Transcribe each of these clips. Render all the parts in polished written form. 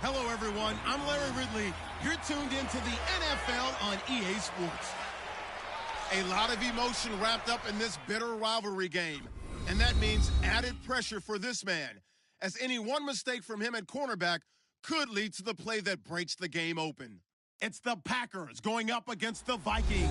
Hello, everyone. I'm Larry Ridley. You're tuned into the NFL on EA Sports. A lot of emotion wrapped up in this bitter rivalry game. And that means added pressure for this man, as any one mistake from him at cornerback could lead to the play that breaks the game open. It's the Packers going up against the Vikings.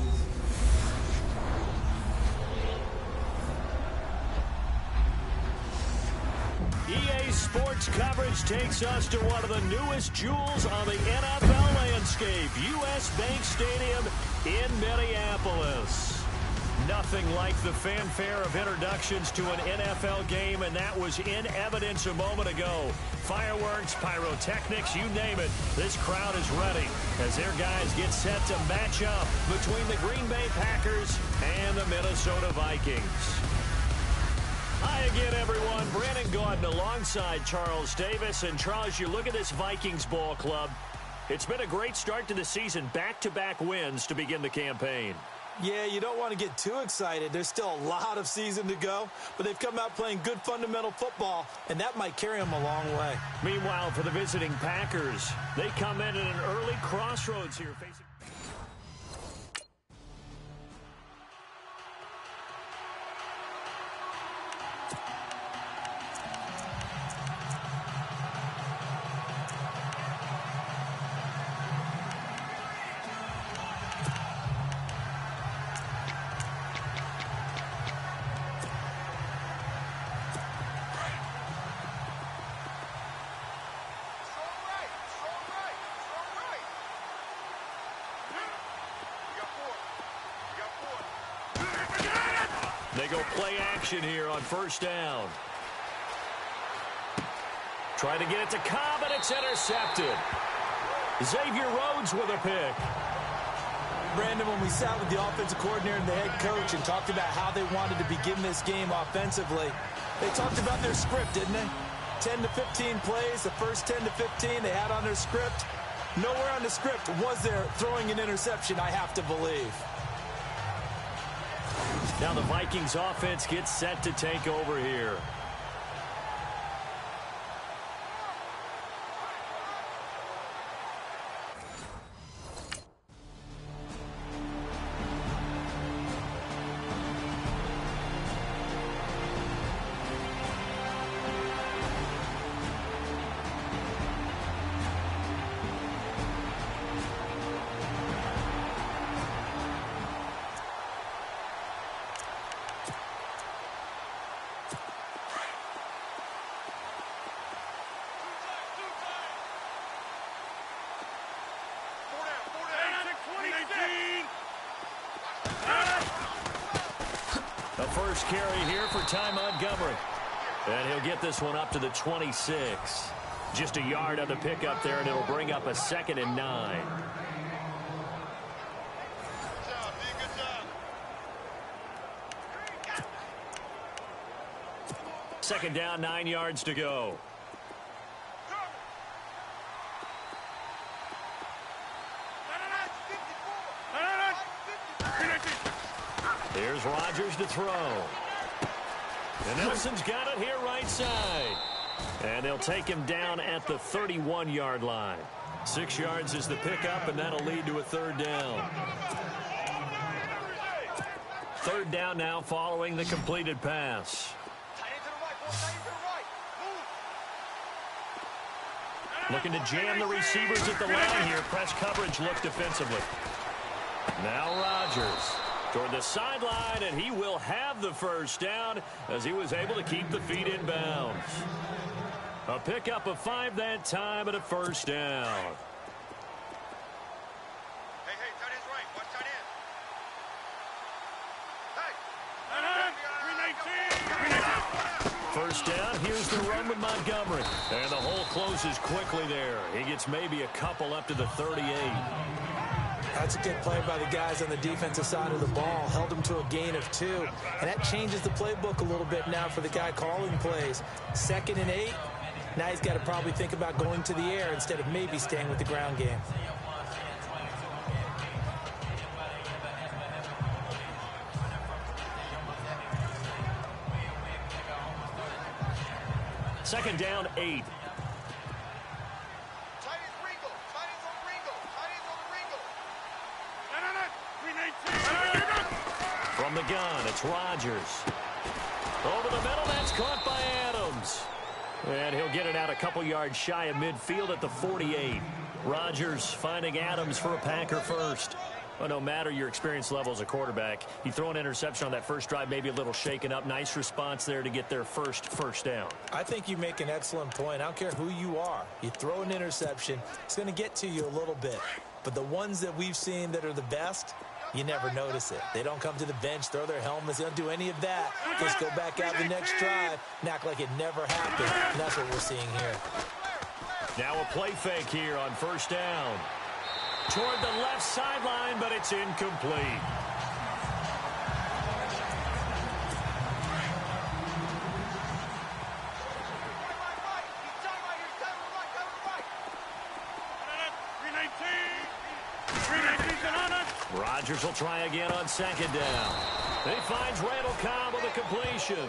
EA Sports coverage takes us to one of the newest jewels on the NFL landscape, US Bank Stadium in Minneapolis. Nothing like the fanfare of introductions to an NFL game, and that was in evidence a moment ago. Fireworks, pyrotechnics, you name it. This crowd is ready as their guys get set to match up between the Green Bay Packers and the Minnesota Vikings. Hi again, everyone. Brandon Gaudin alongside Charles Davis. And Charles, you look at this Vikings ball club. It's been a great start to the season. Back-to-back wins to begin the campaign. Yeah, you don't want to get too excited. There's still a lot of season to go, but they've come out playing good fundamental football, and that might carry them a long way. Meanwhile, for the visiting Packers, they come in at an early crossroads here facing... They go play action here on first down. Try to get it to Cobb, and it's intercepted. Xavier Rhodes with a pick. Brandon, when we sat with the offensive coordinator and the head coach and talked about how they wanted to begin this game offensively, they talked about their script, didn't they? 10 to 15 plays, the first 10 to 15 they had on their script. Nowhere on the script was there throwing an interception, I have to believe. Now the Vikings offense gets set to take over here. The first carry here for Ty Montgomery. And he'll get this one up to the 26. Just a yard on the pickup there, and it'll bring up a 2nd and 9. Second down, 9 yards to go. Here's Rodgers to throw. And Nelson's got it here right side. And they'll take him down at the 31-yard line. 6 yards is the pickup, and that'll lead to a 3rd down. 3rd down now following the completed pass. Looking to jam the receivers at the line here. Press coverage look defensively. Now Rodgers toward the sideline, and he will have the first down as he was able to keep the feet in bounds. A pickup of 5 that time and a first down. Hey, tight end's right. Watch tight end. Hey! First down, here's the run with Montgomery. And the hole closes quickly there. He gets maybe a couple up to the 38. That's a good play by the guys on the defensive side of the ball. Held them to a gain of 2. And that changes the playbook a little bit now for the guy calling plays. 2nd and 8. Now he's got to probably think about going to the air instead of maybe staying with the ground game. Second down, 8. It's Rodgers. Over the middle, that's caught by Adams. And he'll get it out a couple yards shy of midfield at the 48. Rodgers finding Adams for a Packer first. Well, no matter your experience level as a quarterback, you throw an interception on that first drive, maybe a little shaken up. Nice response there to get their first down. I think you make an excellent point. I don't care who you are. You throw an interception, it's going to get to you a little bit. But the ones that we've seen that are the best, you never notice it. They don't come to the bench, throw their helmets. They don't do any of that. Just go back out the next drive and act like it never happened. And that's what we're seeing here. Now a play fake here on first down. Toward the left sideline, but it's incomplete. Rodgers will try again on second down. He finds Randall Cobb with a completion.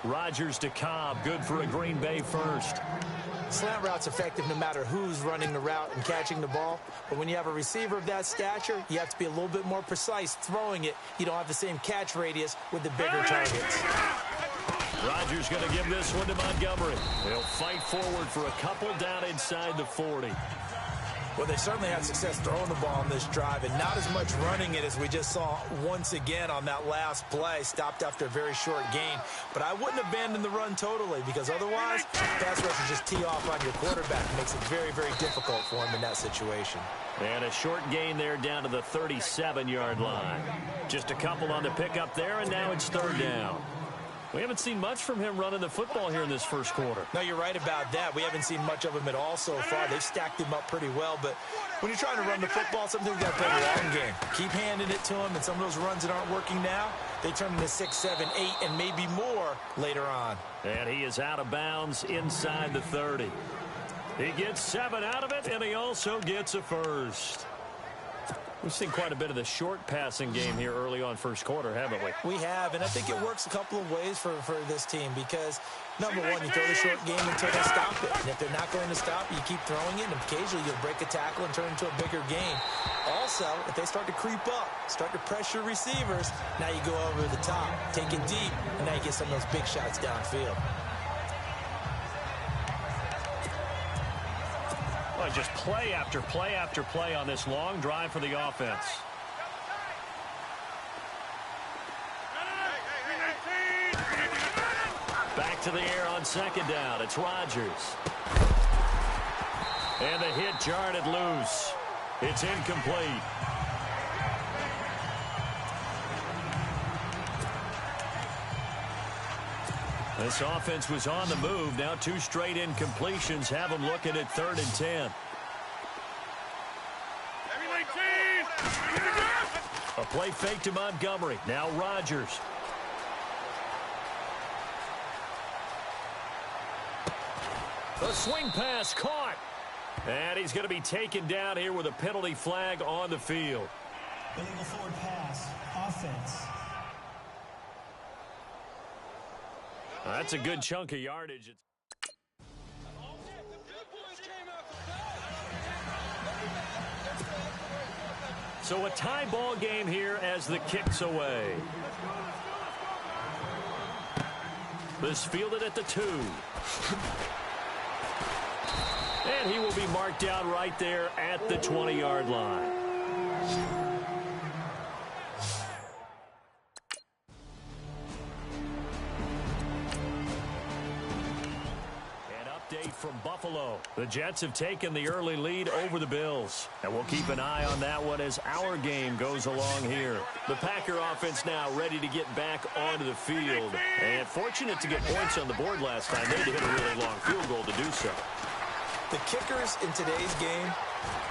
Rodgers to Cobb, good for a Green Bay first. Slant route's effective no matter who's running the route and catching the ball. But when you have a receiver of that stature, you have to be a little bit more precise throwing it. You don't have the same catch radius with the bigger targets. Rodgers going to give this one to Montgomery. He'll fight forward for a couple down inside the 40. Well, they certainly had success throwing the ball on this drive, and not as much running it as we just saw once again on that last play. Stopped after a very short gain. But I wouldn't abandon the run totally, because otherwise, pass rushers just tee off on your quarterback. It makes it very, very difficult for him in that situation. And a short gain there down to the 37-yard line. Just a couple on the pickup there, and now it's third down. We haven't seen much from him running the football here in this first quarter. No, you're right about that. We haven't seen much of him at all so far. They've stacked him up pretty well, but when you're trying to run the football, sometimes you've got to play the long game. Keep handing it to him, and some of those runs that aren't working now, they turn into 6, 7, 8, and maybe more later on. And he is out of bounds inside the 30. He gets 7 out of it, and he also gets a first. We've seen quite a bit of the short passing game here early on first quarter, haven't we? We have, and I think it works a couple of ways for this team because, number one, you throw the short game until they stop it. And if they're not going to stop, you keep throwing it, and occasionally you'll break a tackle and turn it into a bigger gain. Also, if they start to creep up, start to pressure receivers, now you go over the top, take it deep, and now you get some of those big shots downfield. Just play after play after play on this long drive for the offense. Back to the air on second down. It's Rodgers. And the hit jarred it loose. It's incomplete. This offense was on the move. Now 2 straight incompletions have them looking at 3rd and 10. A play fake to Montgomery. Now Rodgers. A swing pass caught. And he's going to be taken down here with a penalty flag on the field. Illegal forward pass. Offense. That's a good chunk of yardage. So a tie ball game here as the kick's away. This fielded at the 2. And he will be marked down right there at the 20-yard line. From Buffalo. The Jets have taken the early lead over the Bills. And we'll keep an eye on that one as our game goes along here. The Packer offense now ready to get back onto the field. And fortunate to get points on the board last time. They had to hit a really long field goal to do so. The kickers in today's game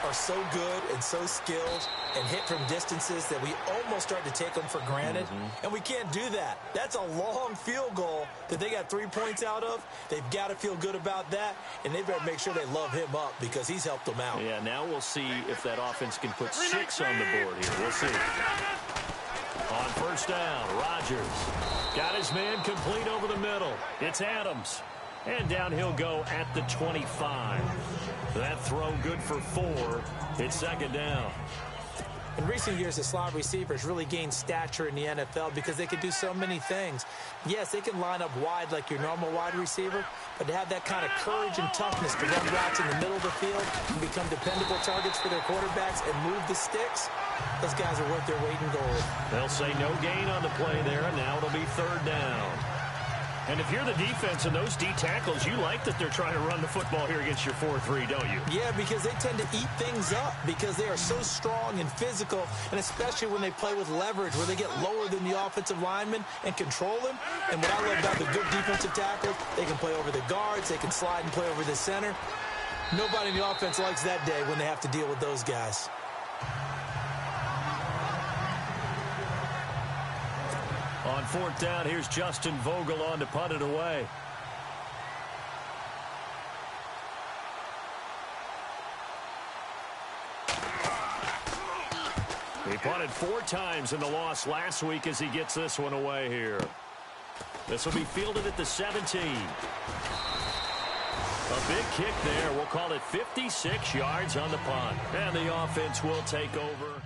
are so good and so skilled and hit from distances that we almost start to take them for granted. And we can't do that. That's a long field goal that they got 3 points out of. They've got to feel good about that, and they better make sure they love him up because he's helped them out. Yeah, now we'll see if that offense can put 6 on the board here. We'll see. On first down, Rodgers got his man complete over the middle. It's Adams. And down he'll go at the 25. That throw good for 4. It's second down. In recent years, the slot receivers really gained stature in the NFL because they can do so many things. Yes, they can line up wide like your normal wide receiver, but to have that kind of courage and toughness to run routes in the middle of the field and become dependable targets for their quarterbacks and move the sticks, those guys are worth their weight in gold. They'll say no gain on the play there, and now it'll be third down. And if you're the defense and those D tackles, you like that they're trying to run the football here against your 4-3, don't you? Yeah, because they tend to eat things up because they are so strong and physical, and especially when they play with leverage where they get lower than the offensive linemen and control them. And what I love about the good defensive tackles, they can play over the guards, they can slide and play over the center. Nobody in the offense likes that day when they have to deal with those guys. On fourth down, here's Justin Vogel on to punt it away. He punted 4 times in the loss last week as he gets this one away here. This will be fielded at the 17. A big kick there. We'll call it 56 yards on the punt. And the offense will take over.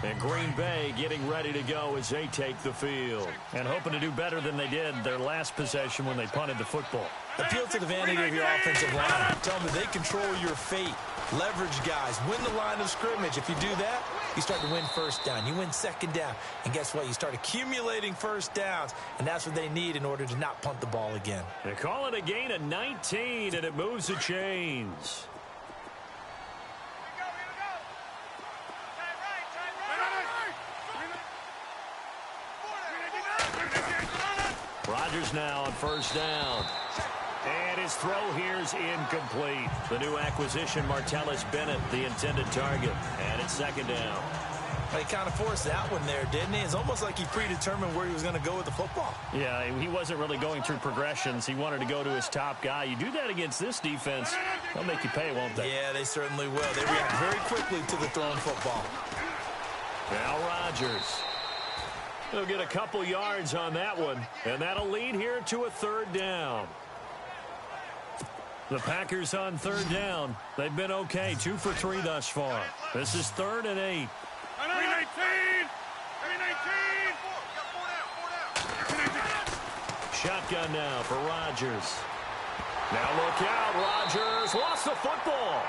And Green Bay getting ready to go as they take the field. And hoping to do better than they did their last possession when they punted the football. Appeal to the vanity of your offensive line. Tell them that they control your fate. Leverage guys. Win the line of scrimmage. If you do that, you start to win first down. You win second down. And guess what? You start accumulating first downs. And that's what they need in order to not punt the ball again. They call it a gain of 19, and it moves the chains. Rodgers now on first down. And his throw here is incomplete. The new acquisition, Martellus Bennett, the intended target. And it's second down. He kind of forced that one there, didn't he? It's almost like he predetermined where he was going to go with the football. Yeah, he wasn't really going through progressions. He wanted to go to his top guy. You do that against this defense, they'll make you pay, won't they? Yeah, they certainly will. They react very quickly to the thrown football. Now Rodgers. He'll get a couple yards on that one, and that'll lead here to a third down. The Packers on third down. They've been okay, 2 for 3 thus far. This is 3rd and 8. 3-19. Shotgun now for Rodgers. Now look out, Rodgers lost the football.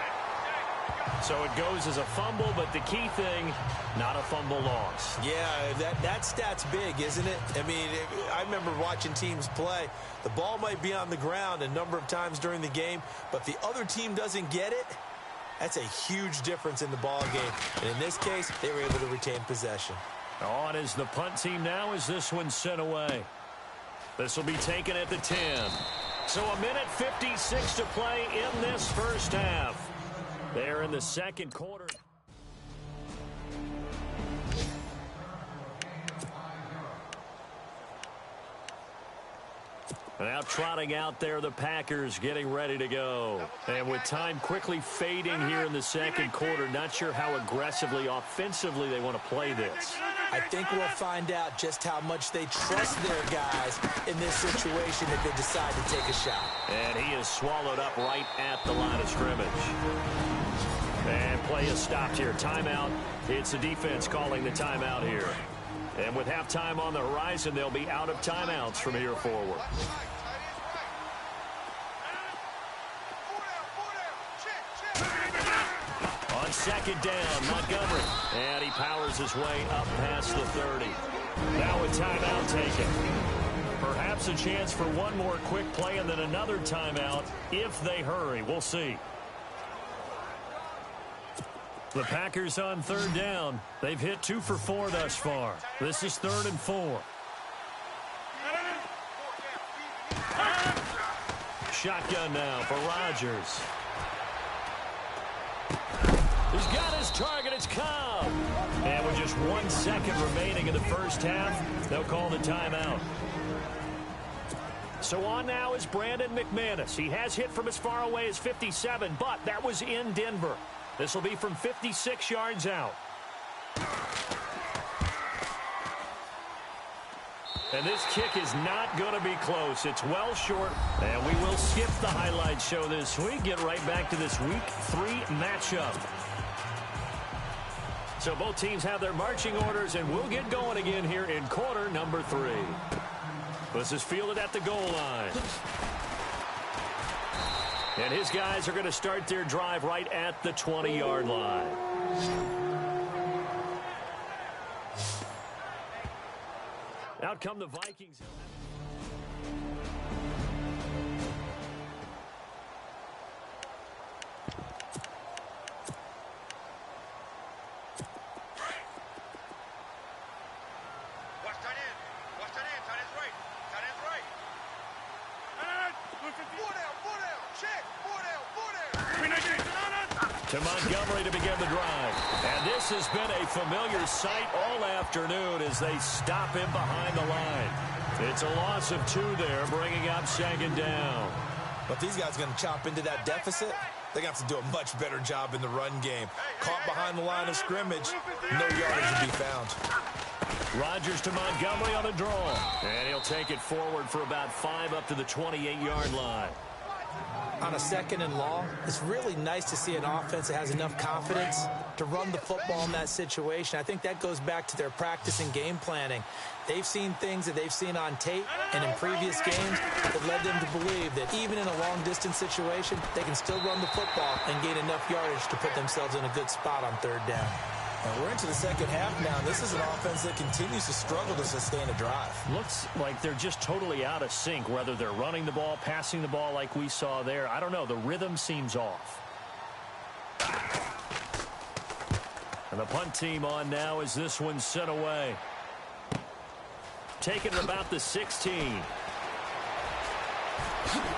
So it goes as a fumble, but the key thing, not a fumble loss. Yeah, that stat's big, isn't it? I mean, I remember watching teams play. The ball might be on the ground a number of times during the game, but if the other team doesn't get it, that's a huge difference in the ball game. And in this case, they were able to retain possession. On is the punt team now as this one's sent away. This will be taken at the 10. So a minute 56 to play in this first half. They're in the second quarter. Now trotting out there, the Packers getting ready to go. And with time quickly fading here in the second quarter, not sure how aggressively, offensively they want to play this. I think we'll find out just how much they trust their guys in this situation if they decide to take a shot. And he is swallowed up right at the line of scrimmage. And play is stopped here. Timeout. It's the defense calling the timeout here. And with halftime on the horizon, they'll be out of timeouts from here forward. On second down, Montgomery. And he powers his way up past the 30. Now a timeout taken. Perhaps a chance for one more quick play and then another timeout if they hurry. We'll see. The Packers on third down. They've hit 2 for 4 thus far. This is 3rd and 4. Shotgun now for Rodgers. He's got his target. It's Cobb. And with just 1 second remaining in the first half, they'll call the timeout. So on now is Brandon McManus. He has hit from as far away as 57, but that was in Denver. This will be from 56 yards out. And this kick is not going to be close. It's well short. And we will skip the highlight show this week. Get right back to this Week 3 matchup. So both teams have their marching orders, and we'll get going again here in quarter number 3. This is fielded at the goal line. And his guys are going to start their drive right at the 20-yard line. Out come the Vikings. To Montgomery to begin the drive. And this has been a familiar sight all afternoon as they stop him behind the line. It's a loss of 2 there, bringing up 2nd down. But these guys are going to chop into that deficit. They're going to have to do a much better job in the run game. Caught behind the line of scrimmage, no yardage to be found. Rodgers to Montgomery on a draw. And he'll take it forward for about 5 up to the 28-yard line. On a 2nd and long, it's really nice to see an offense that has enough confidence to run the football in that situation. I think that goes back to their practice and game planning. They've seen things that they've seen on tape and in previous games that led them to believe that even in a long-distance situation, they can still run the football and gain enough yardage to put themselves in a good spot on 3rd down. And we're into the 2nd half now. This is an offense that continues to struggle to sustain a drive. Looks like they're just totally out of sync, whether they're running the ball, passing the ball like we saw there. I don't know. The rhythm seems off. And the punt team on now as this one's sent away. Taken at about the 16.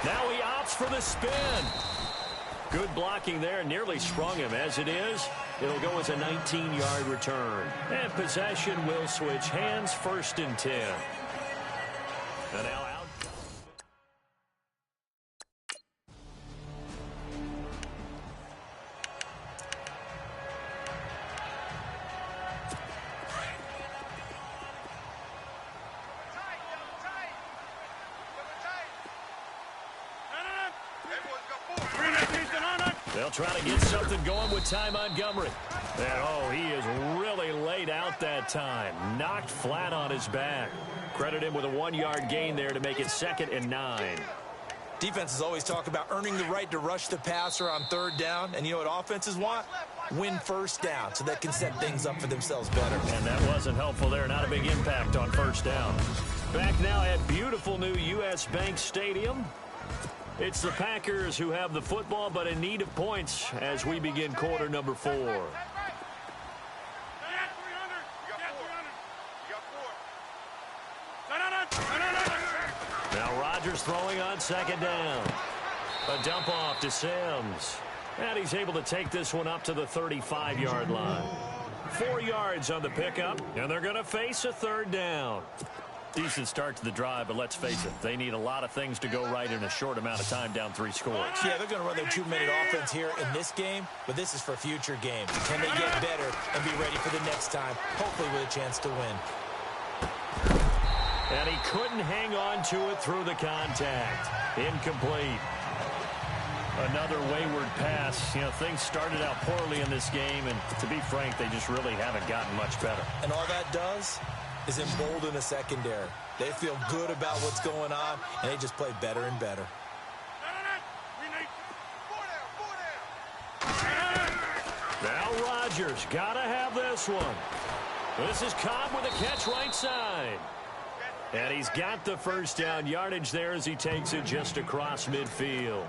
Now he opts for the spin. Good blocking there. Nearly sprung him. As it is, it'll go as a 19-yard return. And possession will switch hands, 1st and 10. And now out. They'll try to get something going with Ty Montgomery. And, oh, he is really laid out that time. Knocked flat on his back. Credit him with a 1-yard gain there to make it 2nd and 9. Defenses always talk about earning the right to rush the passer on 3rd down. And you know what offenses want? Win 1st down so they can set things up for themselves better. And that wasn't helpful there. Not a big impact on 1st down. Back now at beautiful new U.S. Bank Stadium. It's the Packers who have the football, but in need of points as we begin quarter number 4. Now Rodgers throwing on 2nd down. A dump off to Sims. And he's able to take this one up to the 35-yard line. 4 yards on the pickup, and they're going to face a 3rd down. Decent start to the drive, but let's face it, they need a lot of things to go right in a short amount of time down 3 scores. Yeah, they're going to run their 2-minute offense here in this game, but this is for future games. Can they get better and be ready for the next time, hopefully with a chance to win? And he couldn't hang on to it through the contact. Incomplete. Another wayward pass. You know, things started out poorly in this game, and to be frank, they just really haven't gotten much better. And all that does is embolden the secondary. They feel good about what's going on, and they just play better and better. Now Rodgers got to have this one. This is Cobb with a catch right side. And he's got the 1st down yardage there as he takes it just across midfield.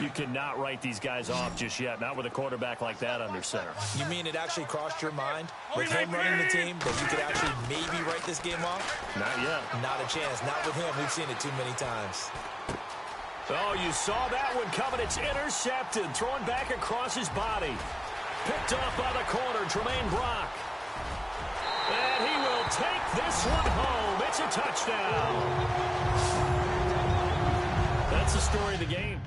You cannot write these guys off just yet, not with a quarterback like that under center. You mean it actually crossed your mind with him running the team that you could actually maybe write this game off? Not yet. Not a chance. Not with him. We've seen it too many times. Oh, you saw that one coming. It's intercepted. Thrown back across his body. Picked off by the corner, Tremaine Brock. And he will take this one home. It's a touchdown. That's the story of the game.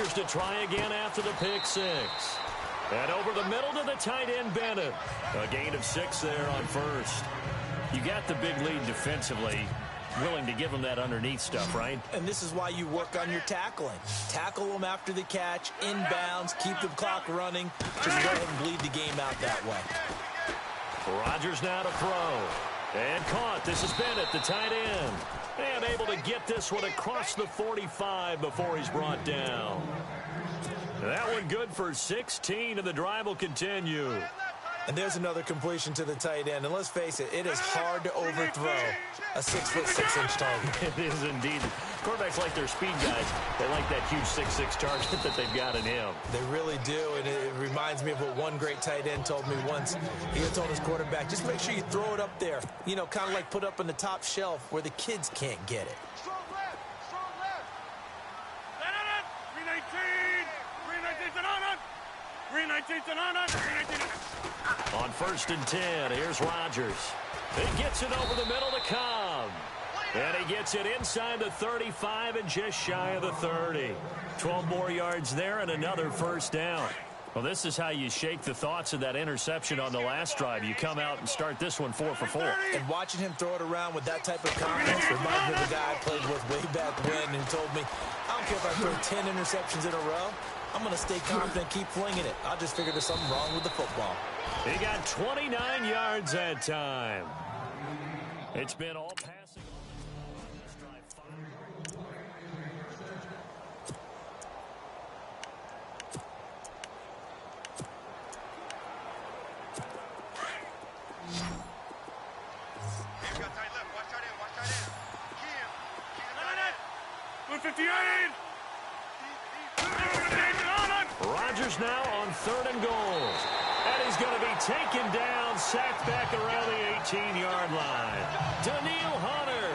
Rodgers to try again after the pick six. And over the middle to the tight end, Bennett. A gain of 6 there on first. You got the big lead defensively. Willing to give them that underneath stuff, right? And this is why you work on your tackling. Tackle them after the catch, inbounds, keep the clock running. Just go ahead and bleed the game out that way. Rodgers now to throw. And caught. This is Bennett, the tight end. And able to get this one across the 45 before he's brought down. That one good for 16, and the drive will continue. And there's another completion to the tight end. And let's face it, it is hard to overthrow a 6'6" target. It is indeed. Quarterbacks like their speed guys. They like that huge 6'6" target that they've got in him. They really do, and it reminds me of what one great tight end told me once. He told his quarterback, just make sure you throw it up there. You know, kind of like put up on the top shelf where the kids can't get it. Strong left. 319. 319. On 1st and 10, here's Rodgers. He gets it over the middle to Cobb. And he gets it inside the 35 and just shy of the 30. 12 more yards there and another first down. Well, this is how you shake the thoughts of that interception on the last drive. You come out and start this one 4 for 4. And watching him throw it around with that type of confidence reminds me of the guy I played with way back when and told me, I don't care if I throw 10 interceptions in a row. I'm going to stay confident, keep flinging it. I just figured there's something wrong with the football. He got 29 yards that time. It's been all passing. He's got tight left. Watch tight end. 58. Rodgers now on 3rd and goal. And he's going to be taken down, sacked back around the 18-yard line. Daniil Hunter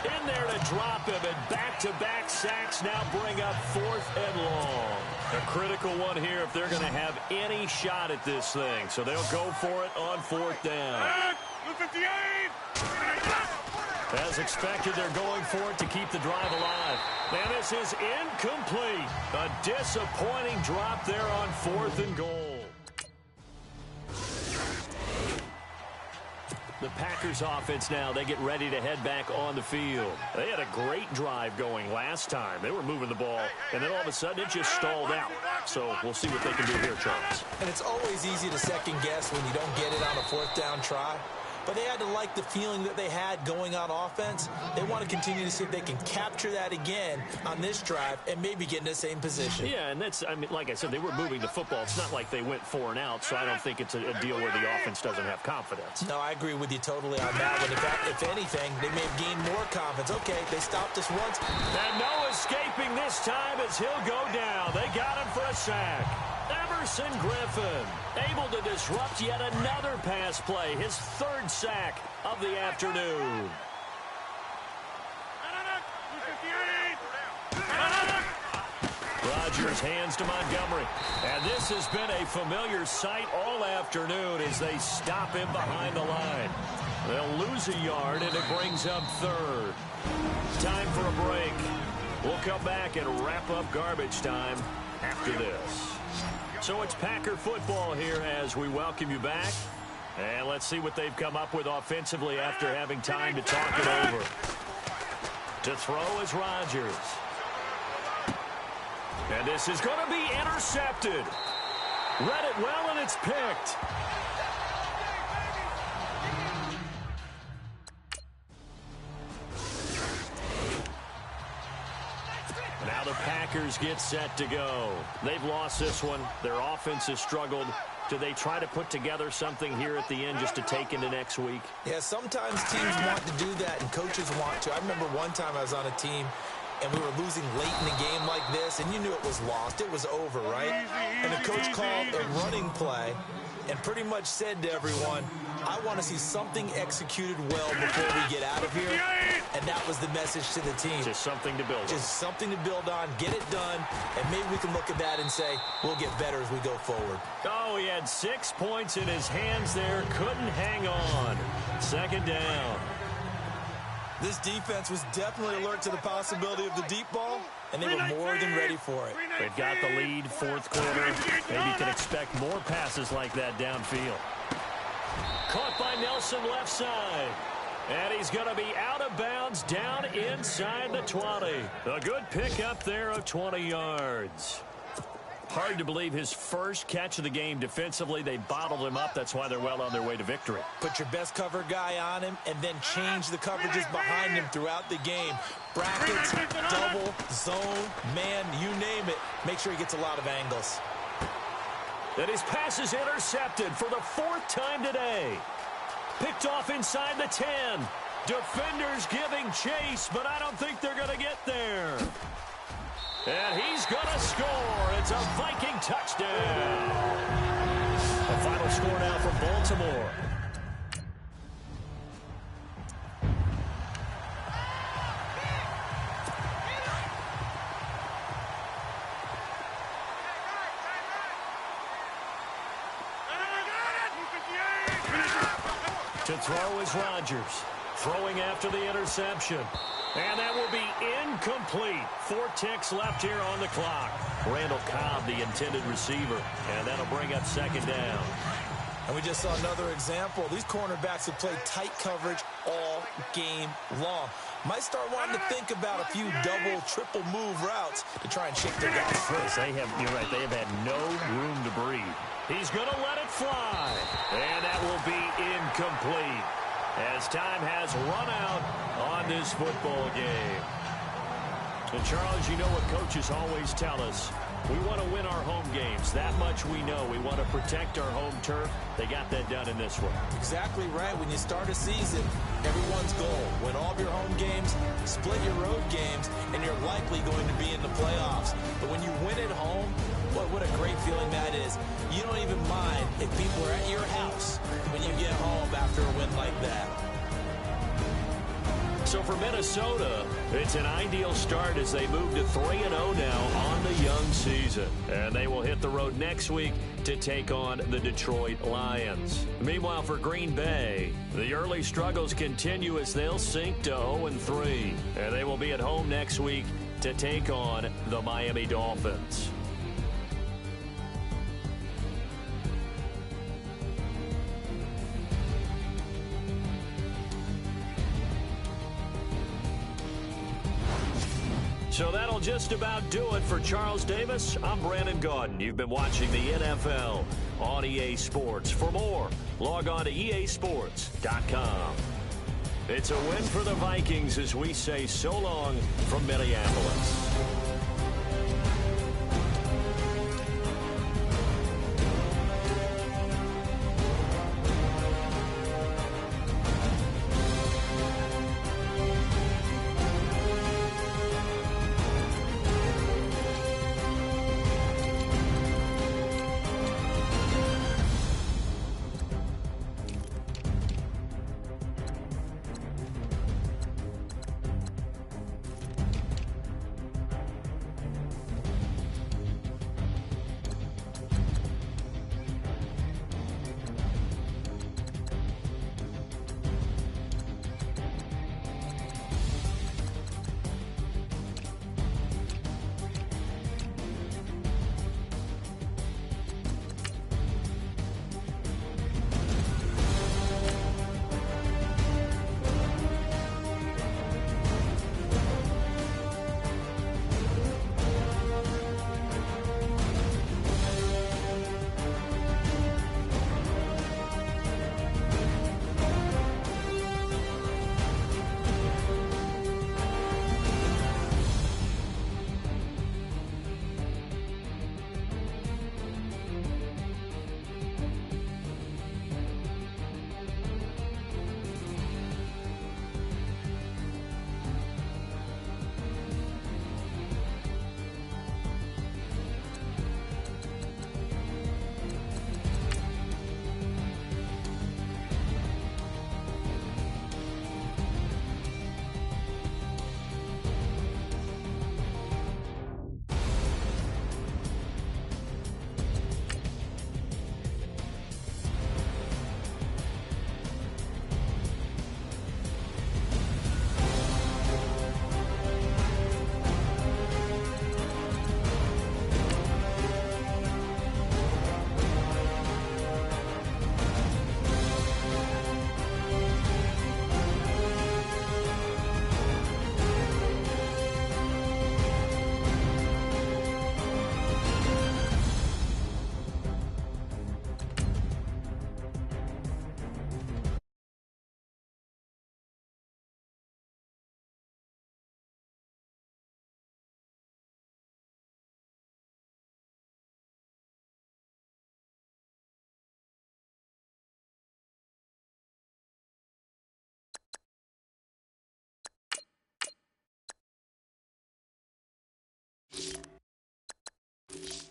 in there to drop him, and back-to-back sacks now bring up 4th and long. A critical one here if they're going to have any shot at this thing. So they'll go for it on 4th down. 58. As expected, they're going for it to keep the drive alive. And this is incomplete. A disappointing drop there on 4th and goal. The Packers offense now, they get ready to head back on the field. They had a great drive going last time. They were moving the ball, and then all of a sudden it just stalled out. So we'll see what they can do here, Charles. And it's always easy to second guess when you don't get it on a 4th down try. But they had to like the feeling that they had going on offense. They want to continue to see if they can capture that again on this drive and maybe get in the same position. Yeah, and that's, I mean, like I said, they were moving the football. It's not like they went 4 and out, so I don't think it's a deal where the offense doesn't have confidence. No, I agree with you totally on that one. In fact, if anything, they may have gained more confidence. Okay, they stopped us once. And no escaping this time as he'll go down. They got him for a sack. Everson Griffin able to disrupt yet another pass play, his 3rd sack of the afternoon. Rodgers hands to Montgomery. And this has been a familiar sight all afternoon as they stop him behind the line. They'll lose a yard, and it brings up 3rd. Time for a break. We'll come back and wrap up garbage time after this. So it's Packer football here as we welcome you back. And let's see what they've come up with offensively after having time to talk it over. To throw is Rodgers. And this is going to be intercepted. Read it well, and it's picked. Now the Packers get set to go. They've lost this one. Their offense has struggled. Do they try to put together something here at the end just to take into next week? Yeah, sometimes teams want to do that and coaches want to. I remember one time I was on a team and we were losing late in the game like this, and you knew it was lost. It was over, right? And the coach called a running play and pretty much said to everyone, I want to see something executed well before we get out of here. And that was the message to the team. Just something to build on. Just something to build on, get it done, and maybe we can look at that and say, we'll get better as we go forward. Oh, he had 6 points in his hands there. Couldn't hang on. 2nd down. This defense was definitely alert to the possibility of the deep ball, and they were more than ready for it. They've got the lead, fourth quarter. Maybe you can expect more passes like that downfield. Caught by Nelson left side. And he's going to be out of bounds down inside the 20. A good pickup there of 20 yards. Hard to believe his first catch of the game defensively. They bottled him up. That's why they're well on their way to victory. Put your best cover guy on him and then change the coverages behind him throughout the game. Brackets, double, zone, man, you name it. Make sure he gets a lot of angles. And his pass is intercepted for the fourth time today. Picked off inside the 10. Defenders giving chase, but I don't think they're going to get there. And he's going to score. It's a Viking touchdown. The final score now from Baltimore. To throw is Rodgers. Throwing after the interception. And that will be incomplete. 4 ticks left here on the clock. Randall Cobb, the intended receiver. And that'll bring up second down. And we just saw another example. These cornerbacks have played tight coverage all game long. Might start wanting to think about a few double, triple move routes to try and shake their guys free. You're right, they have had no room to breathe. He's going to let it fly. And that will be incomplete as time has run out on this football game. And Charles, you know what coaches always tell us. We want to win our home games. That much we know. We want to protect our home turf. They got that done in this one. Exactly right. When you start a season, everyone's goal: win all of your home games, split your road games, and you're likely going to be in the playoffs. But when you win at home, what a great feeling that is. You don't even mind if people are at your house when you get home after a win like that. So for Minnesota, it's an ideal start as they move to 3-0 now on the young season. And they will hit the road next week to take on the Detroit Lions. Meanwhile, for Green Bay, the early struggles continue as they'll sink to 0-3. And they will be at home next week to take on the Miami Dolphins. So that'll just about do it for Charles Davis. I'm Brandon Gaudin. You've been watching the NFL on EA Sports. For more, log on to easports.com. It's a win for the Vikings as we say so long from Minneapolis.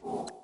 Rotrb.